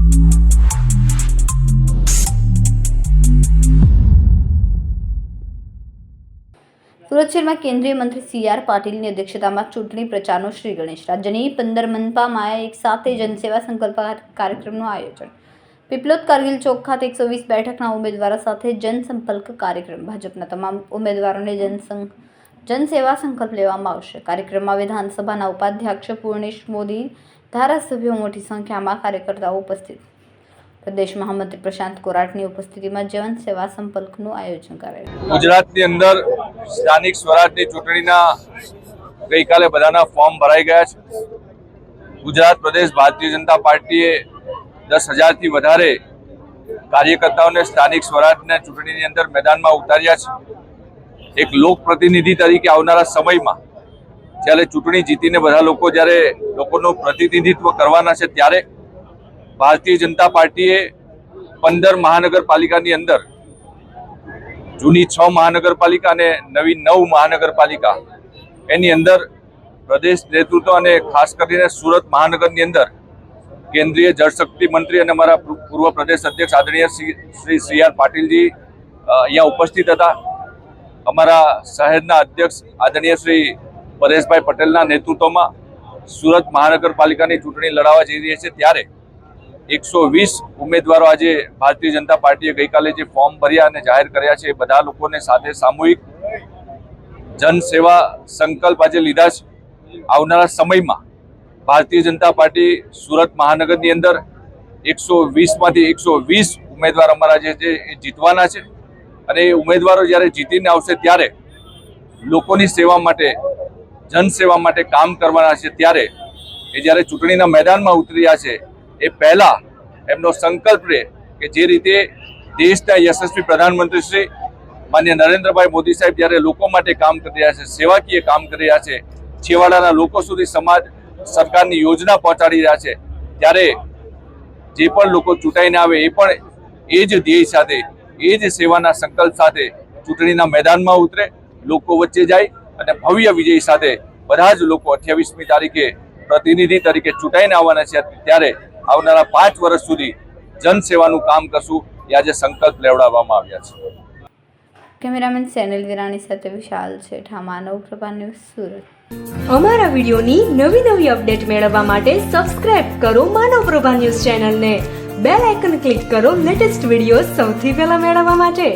સુરત શહેરમાં કેન્દ્રીય મંત્રી સી.આર. પાટીલની અધ્યક્ષતામાં ચૂંટણી પ્રચારનો શ્રી ગણેશ રાજ્યની 15 મનપામાં એક સાથે જનસેવા સંકલ્પ કાર્યક્રમનું આયોજન. પીપલોદ કારગિલ ચોક ખાતે 120 બેઠકના ઉમેદવારો સાથે જનસંપર્ક કાર્યક્રમ. ભાજપના તમામ ઉમેદવારોને જનસેવા સંકલ્પ લેવામાં આવશે. કાર્યક્રમમાં વિધાનસભાના ઉપાધ્યક્ષ પૂર્ણેશ મોદી, ધારાસભ્યો, મોટી સંખ્યામાં કાર્યકર્તાઓ ઉપસ્થિત. પ્રદેશ મહામંત્રી પ્રશાંત કોરાટની ઉપસ્થિતિમાં જનસેવા સંપર્કનું આયોજન કરાયું. ગુજરાતની અંદર સ્થાનિક સ્વરાજની ચૂંટણીના ગઈકાલે બધાના ફોર્મ ભરાઈ ગયા છે. ગુજરાત પ્રદેશ ભારતીય જનતા પાર્ટીએ 10,000થી વધારે કાર્યકર્તાઓને સ્થાનિક સ્વરાજના ચૂંટણીની અંદર મેદાનમાં ઉતાર્યા છે. એક લોકપ્રતિનિધિ તરીકે આવનારા સમયમાં જ્યારે ચૂંટણી જીતીને બધા લોકો જ્યારે લોકોનું પ્રતિનિધિત્વ કરવાના છે, ત્યારે ભારતીય જનતા પાર્ટીએ 15 મહાનગરપાલિકાની અંદર જૂની 6 મહાનગરપાલિકા અને નવી 9 મહાનગરપાલિકા એની અંદર પ્રદેશ નેતૃત્વ અને ખાસ કરીને સુરત મહાનગરની અંદર કેન્દ્રીય જળશક્તિ મંત્રી અને અમારા પૂર્વ પ્રદેશ અધ્યક્ષ આદરણીય શ્રી સી.આર. પાટીલજી અહીંયા ઉપસ્થિત હતા. અમારા શહેરના અધ્યક્ષ આદરણીય શ્રી પરેશભાઈ પટેલના નેતૃત્વમાં સુરત મહાનગરપાલિકાની ચૂંટણી લડાવવા જઈ રહી છે, ત્યારે 120 ઉમેદવારો આજે ભારતીય જનતા પાર્ટીએ ગઈકાલે જે ફોર્મ ભર્યા અને જાહેર કર્યા છે, એ બધા લોકોને સાથે સામૂહિક જનસેવા સંકલ્પ આજે લીધા છે. આવનારા સમયમાં ભારતીય જનતા પાર્ટી સુરત મહાનગરની અંદર 120માંથી 120 ઉમેદવાર અમારા જે છે એ જીતવાના છે. અને એ ઉમેદવારો જ્યારે જીતીને આવશે ત્યારે લોકોની સેવા માટે, જનસેવા માટે કામ કરવાના છે. ત્યારે એ જ્યારે ચૂંટણીના મેદાનમાં ઉતર્યા છે એ પહેલા એમનો સંકલ્પ રહે કે જે રીતે દેશના યશસ્વી પ્રધાનમંત્રી શ્રી માનનીય નરેન્દ્રભાઈ મોદી સાહેબ જ્યારે લોકો માટે કામ કરી રહ્યા છે, સેવાકીય કામ કરી રહ્યા છે, છેવાડાના લોકો સુધી સમાજ સરકારની યોજના પહોંચાડી રહ્યા છે, ત્યારે જે પણ લોકો ચૂંટાઈને આવે એ પણ એ જ ધ્યેય સાથે, એ જ સેવાના સંકલ્પ સાથે ચૂંટણીના મેદાનમાં ઉતરે, લોકો વચ્ચે જાય અને ભવ્ય વિજય સાથે બધા જ લોકો 28મી તારીખે પ્રતિનિધિ તરીકે ચૂંટાઈને આવવાના છે. ત્યારે આવનારા 5 વર્ષ સુધી જનસેવાનું કામ કરશું એ આજે સંકલ્પ લેવડાવવામાં આવ્યા છે. કેમેરામેન સેનલ વિરાણી સાથે વિશાલ છેઠા, માનવ પ્રભા ન્યૂઝ, સુરત. અમારા વિડીયોની નવી અપડેટ મેળવવા માટે સબસ્ક્રાઇબ કરો માનવ પ્રભા ન્યૂઝ ચેનલને. બેલ આઇકન ક્લિક કરો લેટેસ્ટ વિડીયો સૌથી પહેલા મેળવવા માટે.